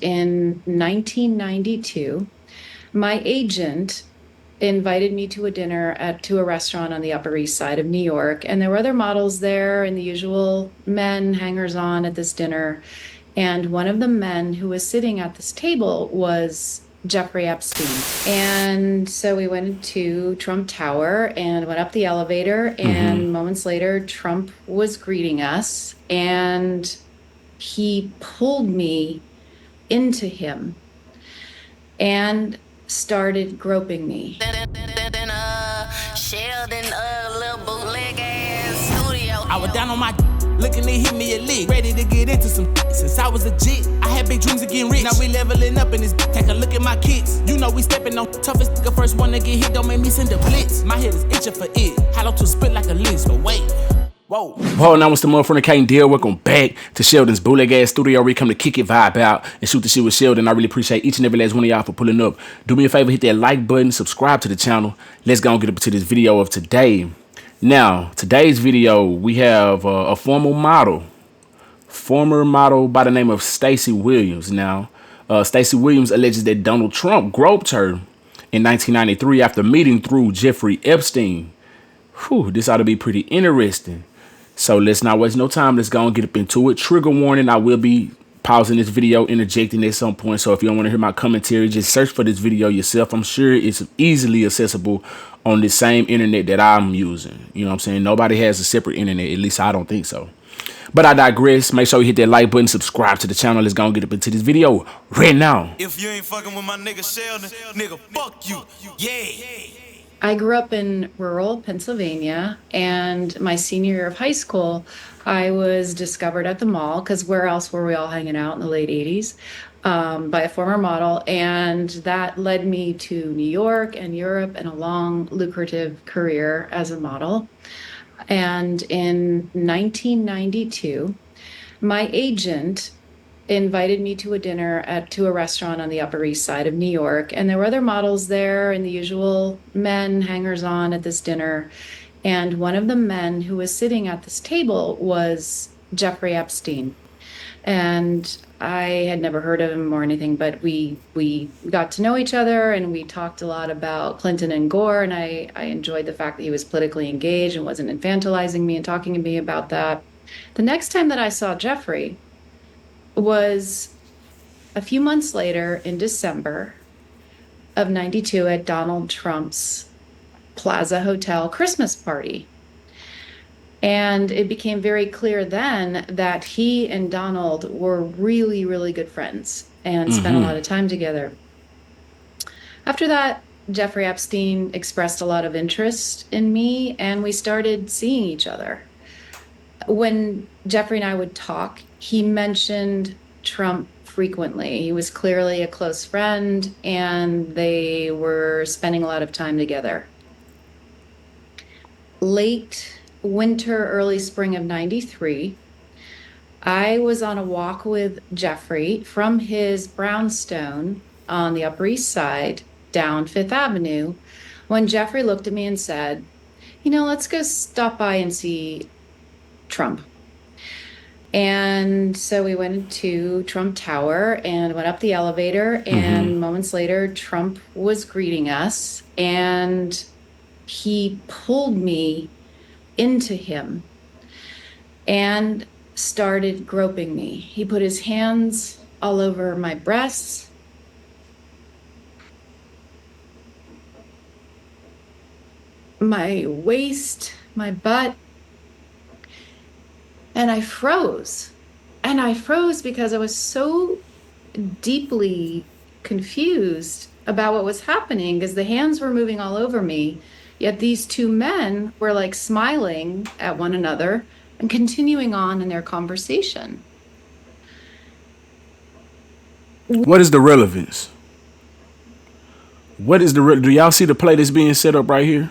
In 1992, my agent invited me to a dinner to a restaurant on the Upper East Side of New York. And there were other models there and the usual men hangers on at this dinner. And one of the men who was sitting at this table was Jeffrey Epstein. And so we went to Trump Tower and went up the elevator. And moments later, Trump was greeting us and he pulled me into him and started groping me. I was down on my looking to hit me a lick, ready to get into some since I was a jit. I had big dreams of getting rich. Now we leveling up in this. Take a look at my kicks. You know we stepping on toughest nigga. First one to get hit, don't make me send a blitz. My head is itching for it. Hollow to spit like a list, but wait. Whoa. Well, now it's the motherfucker can't deal. Welcome back to Sheldon's bootleg ass studio where we come to kick it, vibe out, and shoot the shit with Sheldon. I really appreciate each and every last one of y'all for pulling up. Do me a favor, hit that like button, subscribe to the channel. Let's go and get up to this video of today. Now, today's video, we have a former model by the name of Stacey Williams. Now, Stacey Williams alleges that Donald Trump groped her in 1993 after meeting through Jeffrey Epstein. Whew, this ought to be pretty interesting. So let's not waste no time. Let's go and get up into it. Trigger warning, I will be pausing this video, interjecting at some point. So if you don't want to hear my commentary, just search for this video yourself. I'm sure it's easily accessible on the same internet that I'm using. You know what I'm saying? Nobody has a separate internet. At least I don't think so. But I digress. Make sure you hit that like button, subscribe to the channel. Let's go and get up into this video right now. If you ain't fucking with my nigga Sheldon, nigga, fuck you. Yeah. I grew up in rural Pennsylvania, and my senior year of high school, I was discovered at the mall, because where else were we all hanging out in the late 80s, by a former model. And that led me to New York and Europe and a long, lucrative career as a model. And in 1992, my agent invited me to a dinner to a restaurant on the Upper East Side of New York. And there were other models there and the usual men hangers on at this dinner. And one of the men who was sitting at this table was Jeffrey Epstein. And I had never heard of him or anything, but we got to know each other and we talked a lot about Clinton and Gore. And I enjoyed the fact that he was politically engaged and wasn't infantilizing me and talking to me about that. The next time that I saw Jeffrey was a few months later in December of 92 at Donald Trump's Plaza Hotel Christmas party. And it became very clear then that he and Donald were really, really good friends and spent a lot of time together. After that, Jeffrey Epstein expressed a lot of interest in me and we started seeing each other. When Jeffrey and I would talk, he mentioned Trump frequently. He was clearly a close friend and they were spending a lot of time together. Late winter, early spring of 93, I was on a walk with Jeffrey from his brownstone on the Upper East Side down Fifth Avenue when Jeffrey looked at me and said, you know, let's go stop by and see Trump. And so we went to Trump Tower and went up the elevator. And moments later, Trump was greeting us and he pulled me into him and started groping me. He put his hands all over my breasts, my waist, my butt. And I froze. And I froze because I was so deeply confused about what was happening because the hands were moving all over me. Yet these two men were like smiling at one another and continuing on in their conversation. What is the relevance? Do y'all see the play that's being set up right here?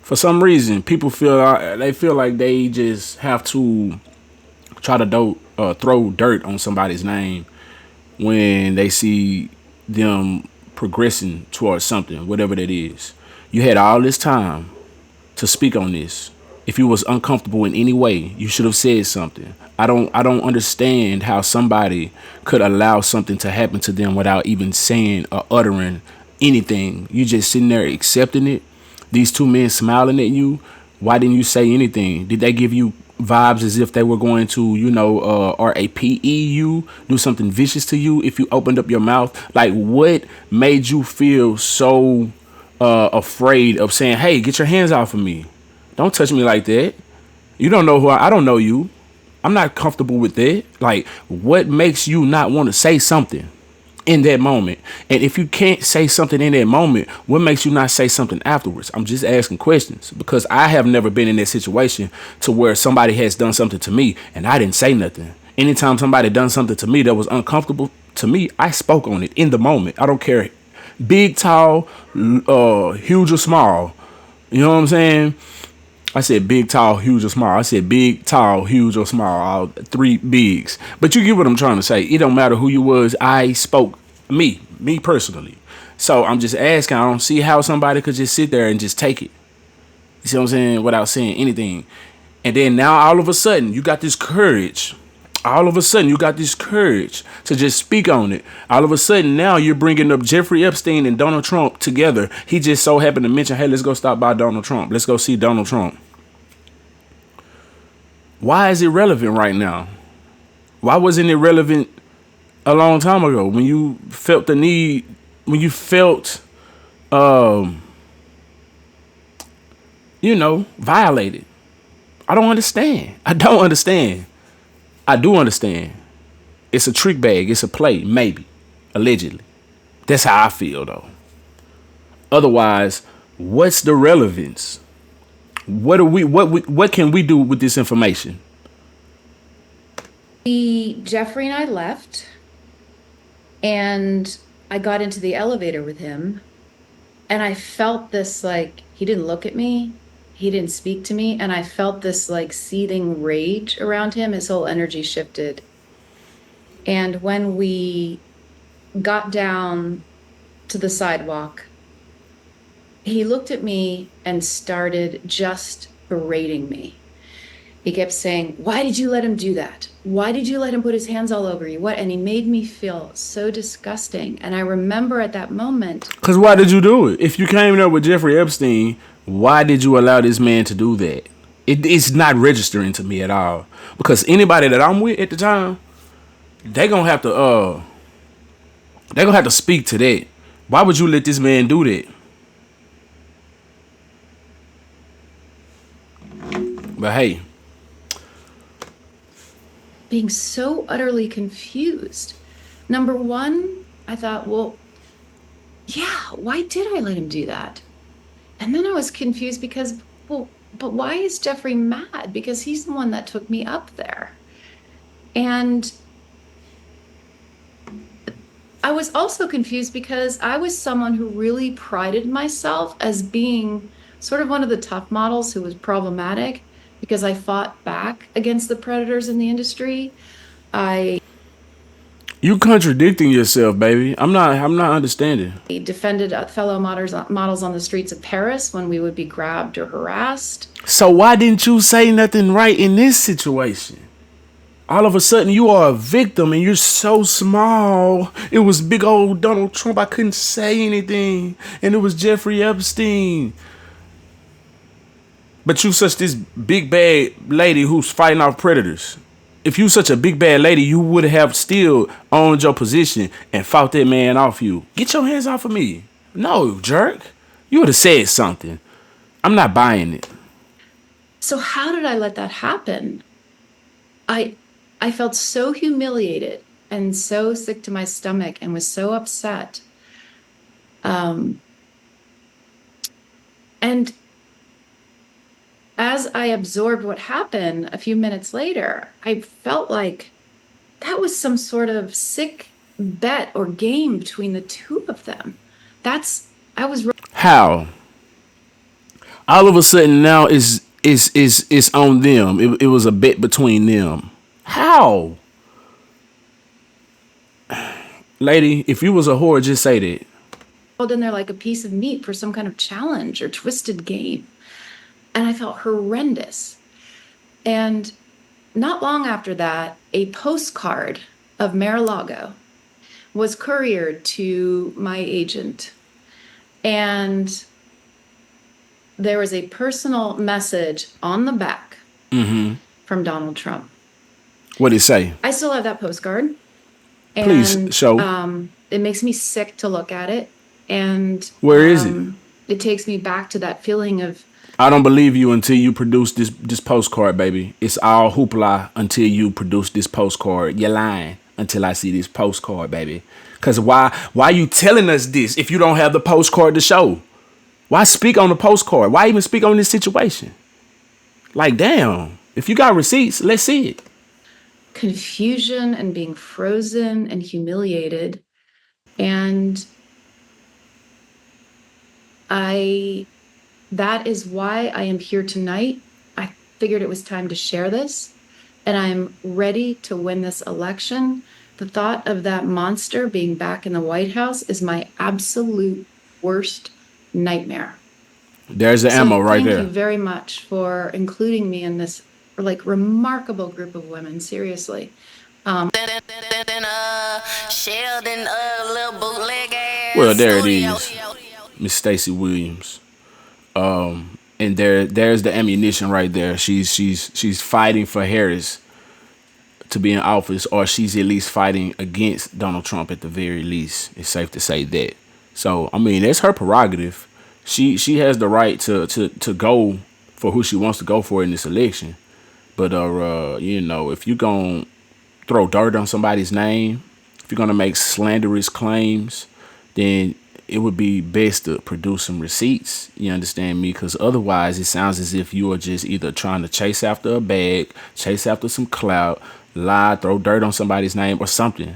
For some reason, people feel like they just have to try to throw dirt on somebody's name when they see them progressing towards something, whatever that is. You had all this time to speak on this. If you was uncomfortable in any way, you should have said something. I don't understand how somebody could allow something to happen to them without even saying or uttering anything. You just sitting there accepting it. These two men smiling at you. Why didn't you say anything? Did they give you vibes as if they were going to, RAPE you, do something vicious to you if you opened up your mouth? Like, what made you feel so afraid of saying, hey, get your hands off of me? Don't touch me like that. You don't know who I don't know you. I'm not comfortable with that. Like, what makes you not want to say something in that moment? And if you can't say something in that moment, what makes you not say something afterwards? I'm just asking questions because I have never been in that situation to where somebody has done something to me and I didn't say nothing. Anytime somebody done something to me that was uncomfortable to me, I spoke on it in the moment. I don't care. Big, tall, huge or small. You know what I'm saying? I said big, tall, huge, or small. I said big, tall, huge, or small. All three bigs. But you get what I'm trying to say. It don't matter who you was. I spoke me personally. So I'm just asking. I don't see how somebody could just sit there and just take it. You see what I'm saying? Without saying anything. And then now all of a sudden you got this courage. All of a sudden you got this courage to just speak on it. All of a sudden now you're bringing up Jeffrey Epstein and Donald Trump together. He just so happened to mention, hey, let's go stop by Donald Trump. Let's go see Donald Trump. Why is it relevant right now? Why wasn't it relevant a long time ago when you felt the need, when you felt, violated? I don't understand. I don't understand. I do understand. It's a trick bag. It's a play, maybe, allegedly. That's how I feel, though. Otherwise, what's the relevance? What can we do with this information? Jeffrey and I left, and I got into the elevator with him, and I felt this, like, he didn't look at me, he didn't speak to me, and I felt this like seething rage around him. His whole energy shifted. And when we got down to the sidewalk, he looked at me and started just berating me. He kept saying, why did you let him do that? Why did you let him put his hands all over you? What? And he made me feel so disgusting. And I remember at that moment. Because why did you do it? If you came there with Jeffrey Epstein, why did you allow this man to do that? It's not registering to me at all. Because anybody that I'm with at the time, they're gonna have to speak to that. Why would you let this man do that? But hey, Being so utterly confused. Number one, I thought, well, yeah, why did I let him do that? And then I was confused because, well, but why is Jeffrey mad? Because he's the one that took me up there. And I was also confused because I was someone who really prided myself as being sort of one of the tough models who was problematic because I fought back against the predators in the industry. You contradicting yourself, baby. I'm not understanding. Defended fellow models on the streets of Paris when we would be grabbed or harassed. So why didn't you say nothing right in this situation? All of a sudden you are a victim and you're so small. It was big old Donald Trump. I couldn't say anything. And it was Jeffrey Epstein. But you such this big bad lady who's fighting off predators. If you such a big bad lady, you would have still owned your position and fought that man off you. Get your hands off of me. No, jerk. You would have said something. I'm not buying it. So how did I let that happen? I felt so humiliated and so sick to my stomach and was so upset. And as I absorbed what happened a few minutes later, I felt like that was some sort of sick bet or game between the two of them. How? All of a sudden now is on them. It was a bet between them. How? Lady, if you was a whore, just say that. In there like a piece of meat for some kind of challenge or twisted game. And I felt horrendous. And not long after that, a postcard of Mar-a-Lago was couriered to my agent. And there was a personal message on the back from Donald Trump. What did it say? I still have that postcard. And, Please show. It makes me sick to look at it. And where is it? It takes me back to that feeling of, I don't believe you until you produce this postcard, baby. It's all hoopla until you produce this postcard. You're lying until I see this postcard, baby. Because why you telling us this if you don't have the postcard to show? Why speak on the postcard? Why even speak on this situation? Like, damn. If you got receipts, let's see it. Confusion and being frozen and humiliated. And that is why I am here tonight. I figured it was time to share this, and I'm ready to win this election. The thought of that monster being back in the White House is my absolute worst nightmare. There's the ammo right there. Thank you very much for including me in this remarkable group of women. Seriously. Sheldon, little bootleg ass. Well, there it is, Miss Stacey Williams. And there's the ammunition right there. She's fighting for Harris to be in office, or she's at least fighting against Donald Trump at the very least. It's safe to say that. So, I mean, that's her prerogative. She has the right to go for who she wants to go for in this election. But if you're gonna throw dirt on somebody's name, if you're gonna make slanderous claims, then it would be best to produce some receipts. You understand me? Because otherwise, it sounds as if you are just either trying to chase after a bag, chase after some clout, lie, throw dirt on somebody's name or something.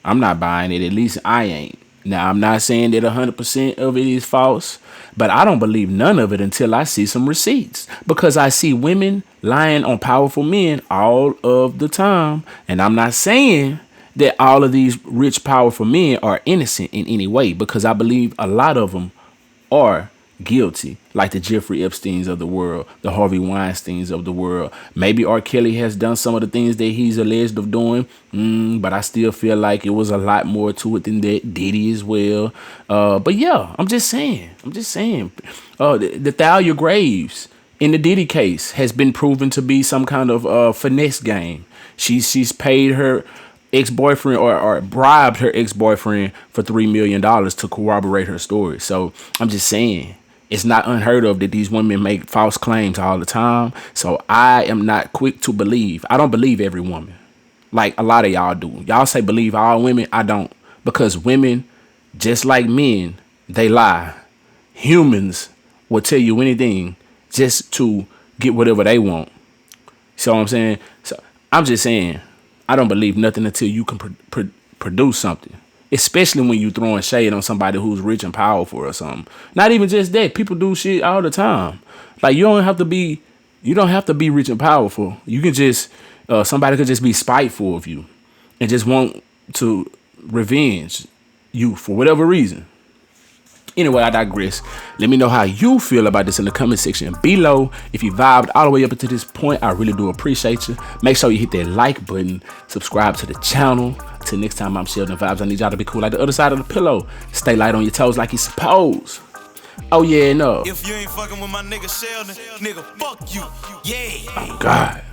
I'm not buying it. At least I ain't. Now, I'm not saying that 100% of it is false, but I don't believe none of it until I see some receipts, because I see women lying on powerful men all of the time. And I'm not saying that all of these rich, powerful men are innocent in any way, because I believe a lot of them are guilty, like the Jeffrey Epsteins of the world, the Harvey Weinsteins of the world. Maybe R. Kelly has done some of the things that he's alleged of doing, but I still feel like it was a lot more to it than that. Diddy as well. But yeah, I'm just saying. The Thalia Graves in the Diddy case has been proven to be some kind of finesse game. She's paid her ex-boyfriend or bribed her ex-boyfriend for $3 million to corroborate her story. So I'm just saying, it's not unheard of that these women make false claims all the time. So I am not quick to believe. I don't believe every woman like a lot of y'all do. Y'all say believe all women. I don't, because women, just like men, they lie. Humans will tell you anything just to get whatever they want. See what I'm saying? So I'm just saying, I don't believe nothing until you can produce something, especially when you throwing shade on somebody who's rich and powerful or something. Not even just that. People do shit all the time. Like, you don't have to be rich and powerful. You can just, somebody could just be spiteful of you and just want to revenge you for whatever reason. Anyway, I digress. Let me know how you feel about this in the comment section below. If you vibed all the way up until this point, I really do appreciate you. Make sure you hit that like button, subscribe to the channel. Till next time, I'm SheldonVybez. I need y'all to be cool like the other side of the pillow. Stay light on your toes like you're supposed. Oh yeah, no. If you ain't fucking with my nigga Sheldon, nigga, fuck you. Yeah. Oh God.